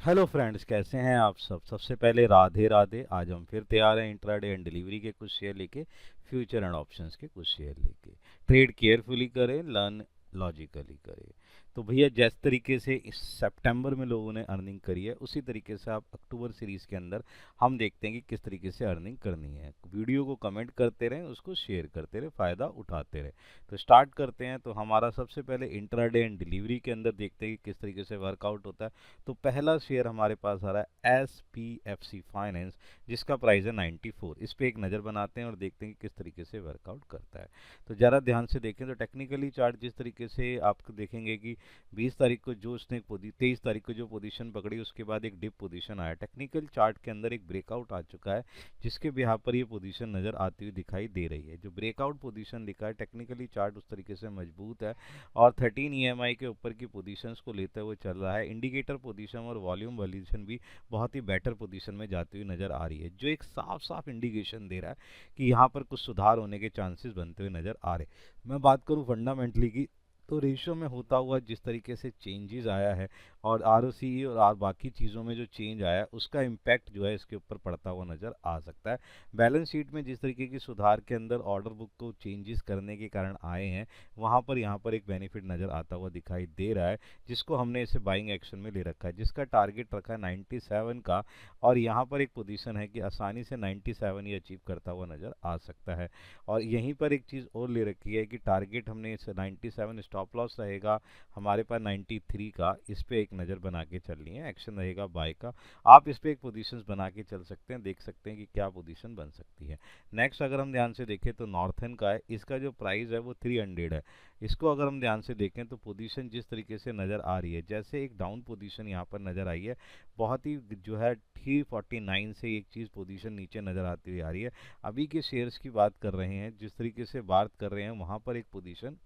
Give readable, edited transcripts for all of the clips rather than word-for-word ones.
Hello friends, कैसे हैं आप सब। सबसे पहले राधे राधे। आज हम फिर तैयार हैं इंट्राडे एंड डिलीवरी के कुछ शेयर लेके, फ्यूचर एंड ऑप्शंस के कुछ शेयर लेके। ट्रेड केयरफुली करें, लर्न लॉजिकली करें। तो भैया, जिस तरीके से इस सितंबर में लोगों ने अर्निंग करी है, उसी तरीके से आप अक्टूबर सीरीज़ के अंदर हम देखते हैं कि किस तरीके से अर्निंग करनी है। वीडियो को कमेंट करते रहें, उसको शेयर करते रहें, फ़ायदा उठाते रहें। तो स्टार्ट करते हैं। तो हमारा सबसे पहले इंट्राडे एंड डिलीवरी के अंदर देखते हैं कि किस तरीके से वर्कआउट होता है। तो पहला शेयर हमारे पास आ रहा है SPFC फाइनेंस, जिसका प्राइस है 94। इस पे एक नज़र बनाते हैं और देखते हैं कि किस तरीके से वर्कआउट करता है। तो ज़रा ध्यान से देखें तो टेक्निकली चार्ट जिस तरीके से आपको देखेंगे कि 20 तारीख को जो उसने 23 तारीख को जो पोजीशन पकड़ी, उसके बाद एक डिप पोजीशन आया। टेक्निकल चार्ट के अंदर एक ब्रेकआउट आ चुका है, जिसके बिहार पर ये पोजीशन नज़र आती हुई दिखाई दे रही है। जो ब्रेकआउट पोजीशन दिखा है, टेक्निकली चार्ट उस तरीके से मजबूत है और 13 EMI के ऊपर की पोजीशंस को लेते हुए चल रहा है। इंडिकेटर पोजीशन और वॉल्यूम वैल्यूएशन भी बहुत ही बेटर पोजीशन में जाती हुई नज़र आ रही है, जो एक साफ साफ इंडिकेशन दे रहा है कि यहाँ पर कुछ सुधार होने के चांसेस बनते हुए नज़र आ रहे। मैं बात करूँ फंडामेंटली की, तो रेशियो में होता हुआ जिस तरीके से चेंजेस आया है और ROCE और बाकी चीज़ों में जो चेंज आया है, उसका इम्पैक्ट जो है इसके ऊपर पड़ता हुआ नज़र आ सकता है। बैलेंस शीट में जिस तरीके की सुधार के अंदर ऑर्डर बुक को चेंजेस करने के कारण आए हैं, वहाँ पर यहाँ पर एक बेनिफिट नज़र आता हुआ दिखाई दे रहा है, जिसको हमने इसे बाइंग एक्शन में ले रखा है, जिसका टारगेट रखा है 97 का। और यहाँ पर एक पोजीशन है कि आसानी से 97 ये अचीव करता हुआ नज़र आ सकता है। और यहीं पर एक चीज़ और ले रखी है कि टारगेट हमने इस 97, स्टॉप लॉस रहेगा हमारे पास 93 का। इस पे एक नज़र बना के चलनी है, एक्शन रहेगा बाय का। आप इस पे एक पोजीशंस बना के चल सकते हैं, देख सकते हैं कि क्या पोजीशन बन सकती है। नेक्स्ट अगर हम ध्यान से देखें तो नॉर्थन का है, इसका जो प्राइस है वो 300 है। इसको अगर हम ध्यान से देखें तो पोजीशन जिस तरीके से नज़र आ रही है, जैसे एक डाउन पोजीशन यहाँ पर नज़र आई है, बहुत ही जो है 349 से एक चीज़ पोजीशन नीचे नज़र आती हुई आ रही है। अभी के शेयर्स की बात कर रहे हैं, जिस तरीके से बात कर रहे हैं, वहाँ पर एक पोजीशन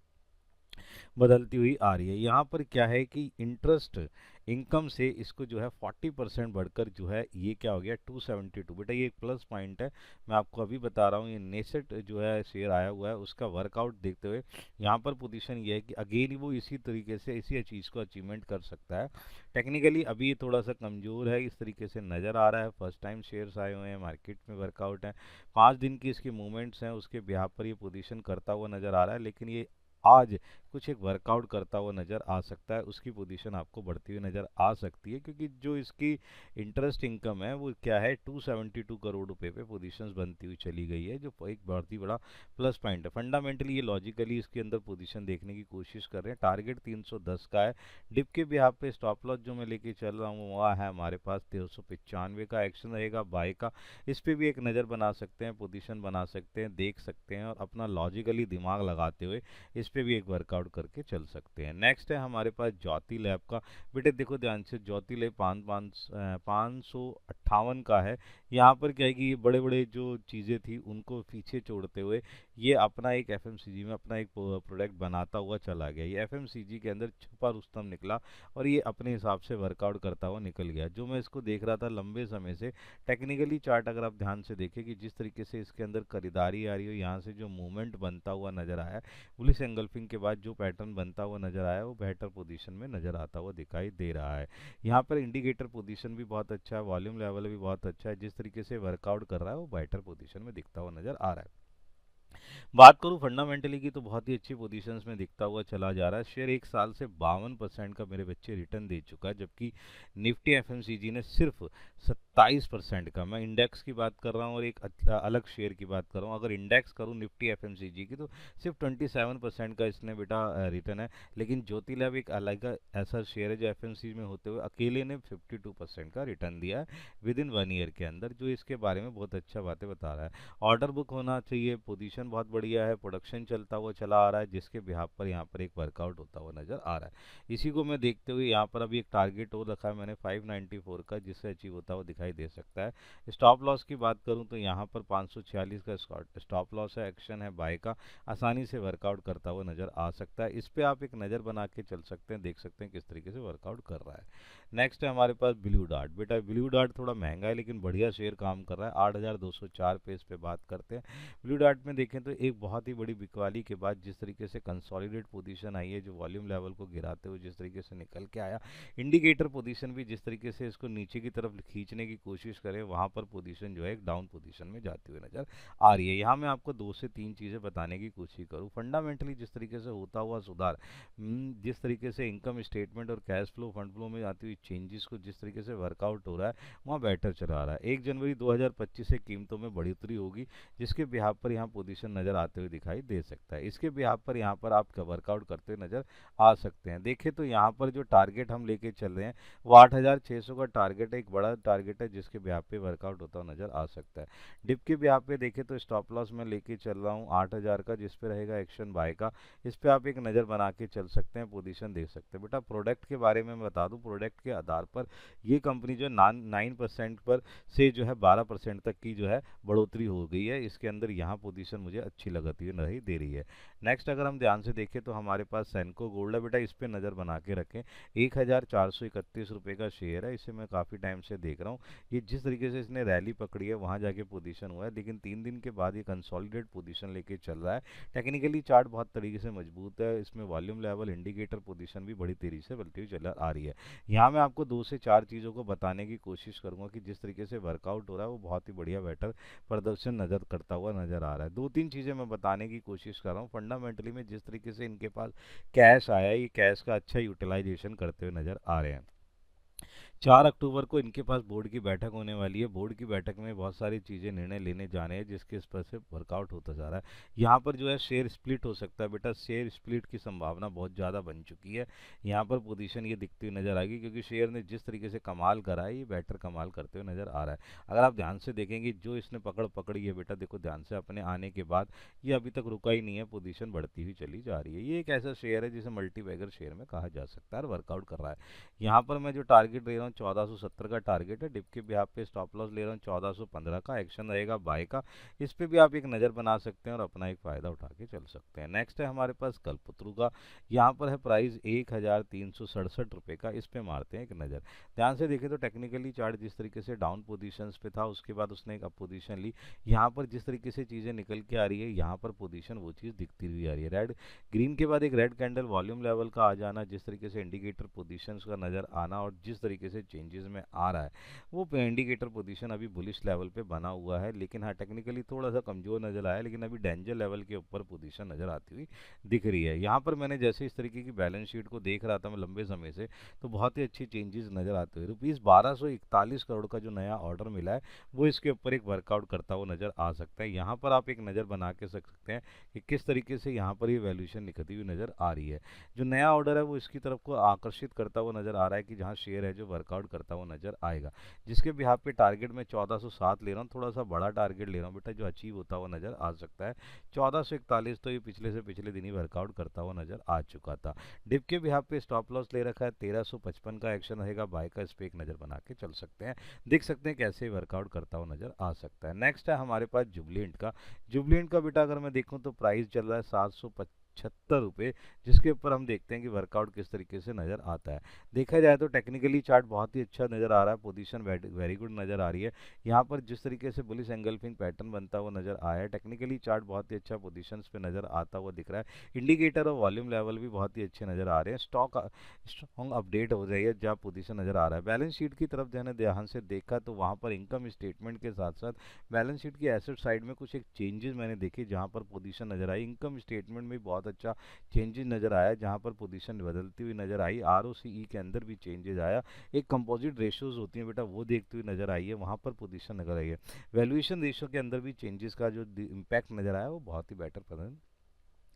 बदलती हुई आ रही है। यहाँ पर क्या है कि इंटरेस्ट इनकम से इसको जो है 40% बढ़कर जो है ये क्या हो गया 272। बेटा ये एक प्लस पॉइंट है, मैं आपको अभी बता रहा हूँ। ये नेसेट जो है शेयर आया हुआ है, उसका वर्कआउट देखते हुए यहाँ पर पोजीशन ये है कि अगेन वो इसी तरीके से इसी चीज़ को अचीवमेंट कर सकता है। टेक्निकली अभी ये थोड़ा सा कमज़ोर है, इस तरीके से नज़र आ रहा है। फर्स्ट टाइम शेयर्स आए हुए हैं मार्केट में, वर्कआउट है। 5 दिन की इसकी मूवमेंट्स हैं, उसके बिहाफ पर ये पोजीशन करता हुआ नज़र आ रहा है, लेकिन ये आज कुछ एक वर्कआउट करता हुआ नज़र आ सकता है। उसकी पोजीशन आपको बढ़ती हुई नज़र आ सकती है, क्योंकि जो इसकी इंटरेस्ट इनकम है वो क्या है 272 करोड़ रुपए पे पोजीशंस बनती हुई चली गई है, जो एक बहुत ही बड़ा प्लस पॉइंट है। फंडामेंटली ये लॉजिकली इसके अंदर पोजीशन देखने की कोशिश कर रहे हैं। टारगेट 310 का है। डिप के बिहाफ पे स्टॉप लॉस जो मैं लेके चल रहा हूँ वह है हमारे पास 395 का। एक्शन रहेगा बाय का। इस पे भी एक नज़र बना सकते हैं, पोजीशन बना सकते हैं, देख सकते हैं और अपना लॉजिकली दिमाग लगाते हुए इस पे भी एक वर्कआउट करके चल सकते हैं। नेक्स्ट है हमारे पास ज्योति लैब का। बेटे देखो ध्यान से, ज्योति लैब 558 का है। यहाँ पर क्या है कि ये बड़े बड़े जो चीज़ें थी उनको पीछे छोड़ते हुए ये अपना एक FMCG में अपना एक प्रोडक्ट बनाता हुआ चला गया। ये FMCG के अंदर छुपा रुस्तम निकला और ये अपने हिसाब से वर्कआउट करता हुआ निकल गया। जो मैं इसको देख रहा था लंबे समय से, टेक्निकली चार्ट अगर आप ध्यान से देखें कि जिस तरीके से इसके अंदर खरीदारी आ रही हो, यहाँ से जो मूवमेंट बनता हुआ नजर आया, पुलिस एंगल्फिंग के बाद जो पैटर्न बनता हुआ नजर आया वो बेहतर पोजीशन में नजर आता हुआ दिखाई दे रहा है। यहाँ पर इंडिकेटर पोजीशन भी बहुत अच्छा है, वॉल्यूम लेवल भी बहुत अच्छा है। जिस तरीके से वर्कआउट कर रहा है वो बेहतर पोजीशन में दिखता हुआ नजर आ रहा है। बात करूं फंडामेंटली की, तो बहुत ही अच्छी पोजीशंस में दिखता हुआ चला जा रहा है। शेयर एक साल से 52% का मेरे बच्चे रिटर्न दे चुका है, जबकि निफ्टी FMCG ने सिर्फ 27% का। मैं इंडेक्स की बात कर रहा हूँ और एक अलग शेयर की बात कर रहा हूँ। अगर इंडेक्स करूँ निफ्टी FMCG की, तो सिर्फ 27% का इसने बेटा रिटर्न है। लेकिन ज्योति लैब एक अलग ऐसा शेयर है जो FMCG में होते हुए अकेले ने 52% का रिटर्न दिया है विद इन 1 ईयर के अंदर, जो इसके बारे में बहुत अच्छा बातें बता रहा है। ऑर्डर बुक होना चाहिए, पोजीशन बहुत बढ़िया है, प्रोडक्शन चलता हुआ चला आ रहा है, जिसके बिहाफ पर यहाँ पर एक वर्कआउट होता हुआ नजर आ रहा है। इसी को मैं देखते हुए यहाँ पर अभी एक टारगेट और रखा है मैंने 594 का, जिससे अचीव होता हुआ दिखाई दे सकता है। स्टॉप लॉस की बात करूँ तो यहाँ पर 546 का स्टॉप लॉस है। एक्शन है बाय का, आसानी से वर्कआउट करता हुआ नजर आ सकता है। इस पर आप एक नज़र बना के चल सकते हैं, देख सकते हैं किस तरीके से वर्कआउट कर रहा है। नेक्स्ट है हमारे पास ब्लू डार्ट। बेटा ब्लू डार्ट थोड़ा महंगा है लेकिन बढ़िया शेयर काम कर रहा है, 8,204 पे इस पे बात करते हैं। ब्लू डार्ट में देखें तो एक बहुत ही बड़ी बिकवाली के बाद जिस तरीके से कंसोलिडेट पोजीशन आई है, जो वॉल्यूम लेवल को गिराते हुए जिस तरीके से निकल के आया, इंडिकेटर पोजीशन भी जिस तरीके से इसको नीचे की तरफ खींचने की कोशिश करे, वहां पर पोजीशन जो है एक डाउन पोजीशन में जाती हुई नजर आ रही है। यहाँ मैं आपको 2 से 3 चीज़ें बताने की कोशिश करूँ। फंडामेंटली जिस तरीके से होता हुआ सुधार, जिस तरीके से इनकम स्टेटमेंट और कैश फ्लो फंड फ्लो में आती हुई चेंजेस को जिस तरीके से वर्कआउट हो रहा है, वहाँ बेटर चला रहा है। 1 जनवरी 2025 से कीमतों में बढ़ोतरी होगी, जिसके बिहाफ पर यहाँ पोजीशन नज़र आते हुए दिखाई दे सकता है। इसके बिहाफ पर यहाँ पर आप वर्कआउट करते हुए नज़र आ सकते हैं। देखें तो यहाँ पर जो टारगेट हम लेके चल रहे हैं वो 8,600 का टारगेट है, एक बड़ा टारगेट है जिसके बिहाफ पे वर्कआउट होता हुआ नज़र आ सकता है। डिप के बिहाफ पे देखें तो स्टॉप लॉस मैं लेके चल रहा हूँ 8,000 का, जिस पे रहेगा एक्शन बाय का। इस पे आप एक नज़र बना के चल सकते हैं, पोजीशन देख सकते हैं। बेटा प्रोडक्ट के बारे में मैं बता दूं, प्रोडक्ट के आधार पर ये कंपनी जो 9% पर से जो है 12% तक की जो है बढ़ोतरी हो गई है। इसके अंदर यहाँ पोजीशन मुझे अच्छी लगती हुई नहीं दे रही है। नेक्स्ट अगर हम ध्यान से देखें तो हमारे पास सेंको गोल्ड है। बेटा इस पे नज़र बना के रखें, 1,431 रुपये का शेयर है, इसे मैं काफ़ी टाइम से देख रहा हूँ। ये जिस तरीके से इसने रैली पकड़ी है वहाँ जाके पोजीशन हुआ है, लेकिन 3 दिन के बाद ये कंसोलिडेट पोजीशन लेके चल रहा है। टेक्निकली चार्ट बहुत तरीके से मजबूत है, इसमें वॉल्यूम लेवल इंडिकेटर पोजीशन भी बड़ी तेजी से बढ़ती हुई चल आ रही है। यहाँ मैं आपको 2 से 4 चीज़ों को बताने की कोशिश करूंगा कि जिस तरीके से वर्कआउट हो रहा है वो बहुत ही बढ़िया बेटर प्रदर्शन नजर करता हुआ नजर आ रहा है। 2-3 चीज़ें मैं बताने की कोशिश कर रहा हूँ। फंडामेंटली में जिस तरीके से इनके पास कैश आया है, ये कैश का अच्छा यूटिलाइजेशन करते हुए नजर आ रहे हैं। 4 अक्टूबर को इनके पास बोर्ड की बैठक होने वाली है। बोर्ड की बैठक में बहुत सारी चीज़ें निर्णय लेने जाने हैं, जिसके इस पर से वर्कआउट होता जा रहा है। यहाँ पर जो है शेयर स्प्लिट हो सकता है। बेटा शेयर स्प्लिट की संभावना बहुत ज़्यादा बन चुकी है। यहाँ पर पोजीशन ये दिखती हुई नजर आएगी, क्योंकि शेयर ने जिस तरीके से कमाल करा है, ये बेटर कमाल करते हुए नजर आ रहा है। अगर आप ध्यान से देखेंगे जो इसने पकड़ी है, बेटा देखो ध्यान से, अपने आने के बाद ये अभी तक रुका ही नहीं है, पोजीशन बढ़ती हुई चली जा रही है। ये एक ऐसा शेयर है जिसे मल्टीबैगर शेयर में कहा जा सकता है और वर्कआउट कर रहा है। यहाँ पर मैं जो टारगेट ले रहा हूँ 1470 का टारगेट है। डिप के भी आप पे स्टॉप लॉस ले रहा हूँ 1415 का, एक्शन रहेगा बाय का। इस पे भी आप एक नज़र बना सकते हैं और अपना एक फ़ायदा उठा के चल सकते हैं। नेक्स्ट है हमारे पास कल्पतरू का। यहाँ पर है प्राइस 1,367 रुपये का, इस पे मारते हैं एक नज़र। ध्यान से देखें तो टेक्निकली चार्ट जिस तरीके से डाउन पोजिशन पे था, उसके बाद उसने एक अप पोजिशन ली। यहाँ पर जिस तरीके से चीज़ें निकल के आ रही है, यहाँ पर पोजिशन वो चीज़ दिखती हुई आ रही है। रेड ग्रीन के बाद एक रेड कैंडल वॉल्यूम लेवल का आ जाना, जिस तरीके से इंडिकेटर पोजीशंस का नज़र आना और जिस तरीके से चेंजेस में आ रहा है, वो इंडिकेटर पोजीशन अभी बुलिश लेवल पे बना हुआ है। लेकिन हाँ टेक्निकली थोड़ा सा कमज़ोर नज़र आया, लेकिन अभी डेंजर लेवल के ऊपर पोजीशन नज़र आती हुई दिख रही है। यहाँ पर मैंने जैसे इस तरीके की बैलेंस शीट को देख रहा था मैं लंबे समय से, तो बहुत ही अच्छी चेंजेस नज़र आते हुए ₹1241 करोड़ का जो नया ऑर्डर मिला है, वो इसके ऊपर एक वर्कआउट करता हुआ नज़र आ सकता है। यहाँ पर आप एक नज़र बना के सकते हैं कि किस तरीके से यहाँ पर ये वैल्यूएशन निकलती हुई नज़र आ रही है। जो नया ऑर्डर है वो इसकी तरफ को आकर्षित करता हुआ नज़र आ रहा है कि जहाँ शेयर है जो वर्कआउट करता हुआ नज़र आएगा, जिसके बिहाफ पे टारगेट में 1407 ले रहा हूँ। थोड़ा सा बड़ा टारगेट ले रहा हूँ बेटा, जो अचीव होता हुआ नज़र आ सकता है। 1441 तो ये पिछले से पिछले दिन ही वर्कआउट करता हुआ नज़र आ चुका था। डिप के बिहाफ पे स्टॉप लॉस ले रखा है 1355 का, एक्शन रहेगा बाय का। इस पे एक नज़र बना के चल सकते हैं, देख सकते हैं कैसे वर्कआउट करता हुआ नज़र आ सकता है। नेक्स्ट है हमारे पास जुबलेंट का। जुबलेंट का बेटा अगर मैं देखूँ तो प्राइस चल रहा है 775 रुपये, जिसके ऊपर हम देखते हैं कि वर्कआउट किस तरीके से नज़र आता है। देखा जाए तो टेक्निकली चार्ट बहुत ही अच्छा नज़र आ रहा है, पोजीशन वेरी गुड नज़र आ रही है। यहाँ पर जिस तरीके से बुलिश एंगल्फिंग पैटर्न बनता हुआ नज़र आया है, टेक्निकली चार्ट बहुत ही अच्छा पोजीशन पे नज़र आता हुआ दिख रहा है। इंडिकेटर और वॉल्यूम लेवल भी बहुत ही अच्छे नज़र आ रहे हैं। स्ट्रॉन्ग अपडेट हो रही है जहाँ पोजीशन नज़र आ रहा है। बैलेंस शीट की तरफ मैंने ध्यान से देखा तो वहाँ पर इनकम स्टेटमेंट के साथ साथ बैलेंस शीट की एसेट साइड में कुछ एक चेंजेस मैंने देखे, जहाँ पर पोजीशन नज़र आई। इनकम स्टेटमेंट में बहुत अच्छा चेंजेस नज़र आया, जहाँ पर पोजीशन बदलती हुई नज़र आई। ROCE के अंदर भी चेंजेस आया। एक कंपोजिट रेशियोज होती हैं बेटा, वो देखते हुए नज़र आई है, वहाँ पर पोजीशन नज़र आई है। वैल्यूएशन रेशियो के अंदर भी चेंजेस का जो इम्पैक्ट नज़र आया वो बहुत ही बेटर प्रदर्शन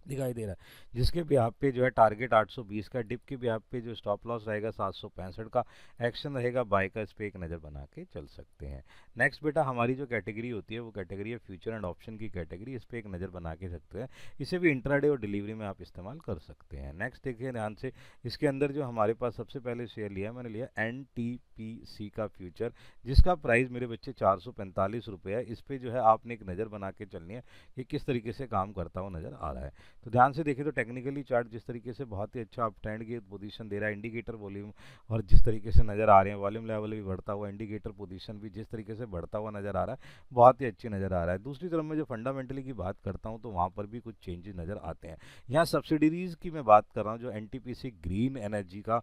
दिखाई दे रहा है, जिसके भी आप पे जो है टारगेट 820 का, डिप के भी आप पे जो स्टॉप लॉस रहेगा 765 का, एक्शन रहेगा बाय का। इस पे एक नज़र बना के चल सकते हैं। नेक्स्ट बेटा हमारी जो कैटेगरी होती है वो कैटेगरी है फ्यूचर एंड ऑप्शन की कैटेगरी। इस पे एक नज़र बना के सकते हैं, इसे भी इंट्राडे और डिलीवरी में आप इस्तेमाल कर सकते हैं। नेक्स्ट देखिए ध्यान से, इसके अंदर जो हमारे पास सबसे पहले शेयर लिया मैंने लिया NTPC का फ्यूचर, जिसका प्राइस मेरे बच्चे 445 रुपये है। इस पर जो है आपने एक नज़र बना के चलनी है कि किस तरीके से काम करता हुआ नज़र आ रहा है। तो ध्यान से देखें तो टेक्निकली चार्ट जिस तरीके से बहुत ही अच्छा अप ट्रेंड की पोजीशन दे रहा है, इंडिकेटर वॉल्यूम और जिस तरीके से नज़र आ रहे हैं, वॉल्यूम लेवल भी बढ़ता हुआ, इंडिकेटर पोजीशन भी जिस तरीके से बढ़ता हुआ नज़र आ रहा है, बहुत ही अच्छी नज़र आ रहा है। दूसरी तरफ मैं जो फंडामेंटली की बात करता हूँ तो वहाँ पर भी कुछ चेंजेस नज़र आते हैं। यहाँ सब्सिडीज़ की मैं बात कर रहा हूँ, जो एनटीपीसी ग्रीन एनर्जी का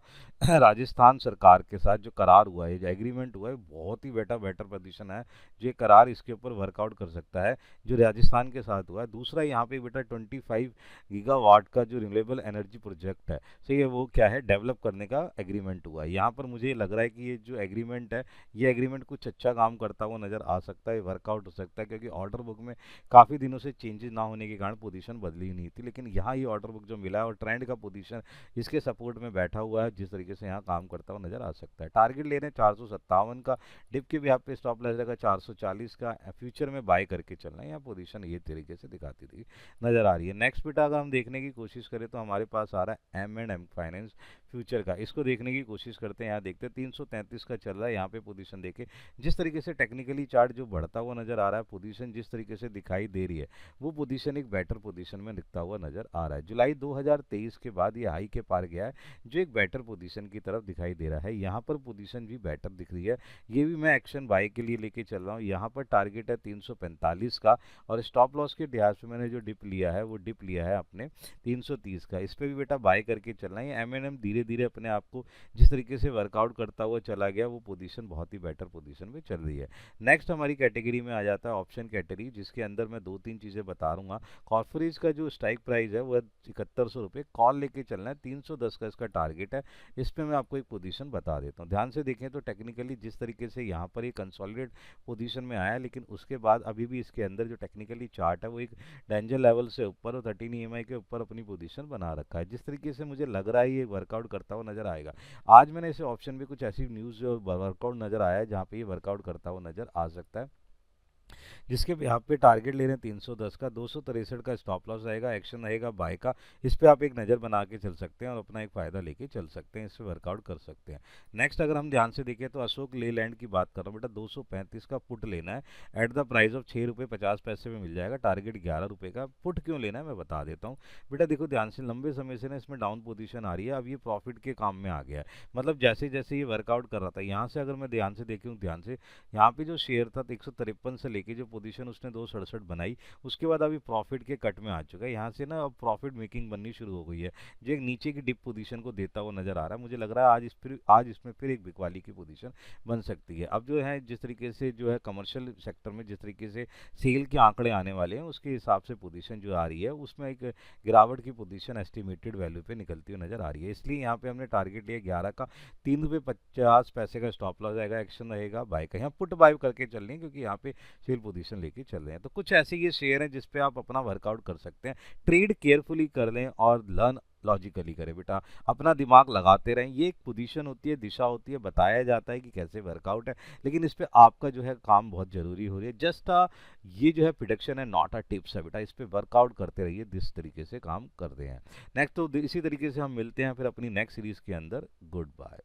राजस्थान सरकार के साथ जो करार हुआ है, जो एग्रीमेंट हुआ है, बहुत ही बेटर पोजीशन है। जो ये करार इसके ऊपर वर्कआउट कर सकता है जो राजस्थान के साथ हुआ है। दूसरा यहाँ पे बेटा 25 गीगावाट का जो रिन्यूएबल एनर्जी प्रोजेक्ट है, सही है, वो क्या है, डेवलप करने का एग्रीमेंट हुआ है। यहाँ पर मुझे लग रहा है कि ये जो एग्रीमेंट है, ये एग्रीमेंट कुछ अच्छा काम करता हुआ नज़र आ सकता है, वर्कआउट हो सकता है, क्योंकि ऑर्डर बुक में काफ़ी दिनों से चेंजेस ना होने के कारण पोजीशन बदली नहीं थी, लेकिन यहाँ ये ऑर्डर बुक जो मिला है और ट्रेंड का पोजीशन इसके सपोर्ट में बैठा हुआ है, जिस तरीके से यहाँ काम करता हुआ नज़र आ सकता है। टारगेट ले रहे हैं 457 का, डिप के भी यहाँ पे स्टॉप लॉस रहेगा 440 का, फ्यूचर में बाय करके चलना है। यहाँ पोजीशन ये तरीके से दिखाती थी नज़र आ रही है। नेक्स्ट बेटा अगर हम देखने की कोशिश करें तो हमारे पास आ रहा है M&M फाइनेंस फ्यूचर का, इसको देखने की कोशिश करते हैं। यहाँ देखते हैं 333 का चल रहा है, यहाँ पे पोजीशन देखे जिस तरीके से टेक्निकली चार्ट जो बढ़ता हुआ नज़र आ रहा है, पोजीशन जिस तरीके से दिखाई दे रही है, वो पोजीशन एक बेटर पोजीशन में दिखता हुआ नज़र आ रहा है। जुलाई 2023 के बाद ये हाई के पार गया है, जो एक बेटर पोजीशन की तरफ दिखाई दे रहा है। यहाँ पर पोजीशन भी बेटर दिख रही है, ये भी मैं एक्शन बाय के लिए लेके चल रहा हूँ। यहाँ पर टारगेट है 345 का, और स्टॉप लॉस के लिहाज से मैंने जो डिप लिया है वो डिप लिया है अपने 330 का। इस पर भी बेटा बाय करके चलना है। M&M धीरे धीरे अपने आप को जिस तरीके से वर्कआउट करता हुआ चला गया, वो पोजीशन बहुत ही बेटर पोजीशन में चल रही है। नेक्स्ट हमारी कैटेगरी में आ जाता है ऑप्शन कैटेगरी, जिसके अंदर मैं 2-3 चीज़ें बता दूंगा। कॉर्पोरेज का जो स्ट्राइक प्राइस है वो 7100 रुपये, कॉल लेके चलना है, 310 का इसका टारगेट है। इस पर मैं आपको एक पोजीशन बता देता हूँ। ध्यान से देखें तो टेक्निकली जिस तरीके से यहाँ पर एक कंसोलिडेट पोजीशन में आया, लेकिन उसके बाद अभी भी इसके अंदर जो टेक्निकली चार्ट है वो एक डेंजर लेवल से ऊपर और 13 EMI के ऊपर अपनी पोजीशन बना रखा है। जिस तरीके से मुझे लग रहा है ये वर्कआउट करता हुआ नजर आएगा। आज मैंने इसे ऑप्शन भी कुछ ऐसी न्यूज़ वर्कआउट नजर आया है जहाँ पे ये वर्कआउट करता हुआ नजर आ सकता है, जिसके यहाँ पे टारगेट ले रहे हैं 310 का, 263 का स्टॉप लॉस रहेगा, एक्शन रहेगा बाय का। इस पे आप एक नज़र बना के चल सकते हैं और अपना एक फ़ायदा लेके चल सकते हैं, इससे वर्कआउट कर सकते हैं। नेक्स्ट अगर हम ध्यान से देखें तो अशोक लेलैंड की बात कर रहा हूँ बेटा, 235 का पुट लेना है एट द प्राइस ऑफ 6 रुपये 50 पैसे में मिल जाएगा, टारगेट 11 रुपये का। पुट क्यों लेना है मैं बता देता हूँ बेटा। देखो ध्यान से, लंबे समय से ना इसमें डाउन पोजीशन आ रही है, अब ये प्रॉफिट के काम में आ गया है। मतलब जैसे जैसे ये वर्कआउट कर रहा था, यहाँ से अगर मैं ध्यान से देखूँ, ध्यान से यहाँ पे जो शेयर था 153 से लेके जो पोजीशन उसने 267 बनाई, उसके बाद अभी प्रॉफिट के कट में आ चुका है। यहाँ से ना अब प्रॉफिट मेकिंग बननी शुरू हो गई है, जो एक नीचे की डिप पोजीशन को देता हुआ नजर आ रहा है। मुझे लग रहा है आज इसमें फिर एक बिकवाली की पोजीशन बन सकती है। अब जो है जिस तरीके से जो है कमर्शियल सेक्टर में जिस तरीके से सेल के आंकड़े आने वाले हैं, उसके हिसाब से पोजीशन जो आ रही है उसमें एक गिरावट की पोजीशन एस्टिमेटेड वैल्यू पे निकलती हुई नजर आ रही है। इसलिए यहाँ पे हमने टारगेट लिया 11 का, 3 रुपये 50 पैसे का स्टॉप लॉस आएगा, एक्शन रहेगा बाय का। यहाँ पुट बाय करके चल रही है क्योंकि यहाँ पे सेल पोजीशन लेके चल रहे हैं। तो कुछ ऐसे ये शेयर हैं जिसपे आप अपना वर्कआउट कर सकते हैं। ट्रेड केयरफुली कर लें और लर्न लॉजिकली करें बेटा, अपना दिमाग लगाते रहें। ये एक पोजीशन होती है, दिशा होती है, बताया जाता है कि कैसे वर्कआउट है, लेकिन इस पे आपका जो है काम बहुत जरूरी हो रही है। जस्ट ये जो है प्रिडिक्शन है, नॉट अ टिप्स है बेटा। इस पे वर्कआउट करते रहिए जिस तरीके से काम करते हैं। नेक्स्ट तो इसी तरीके से हम मिलते हैं फिर अपनी नेक्स्ट सीरीज के अंदर। Good bye.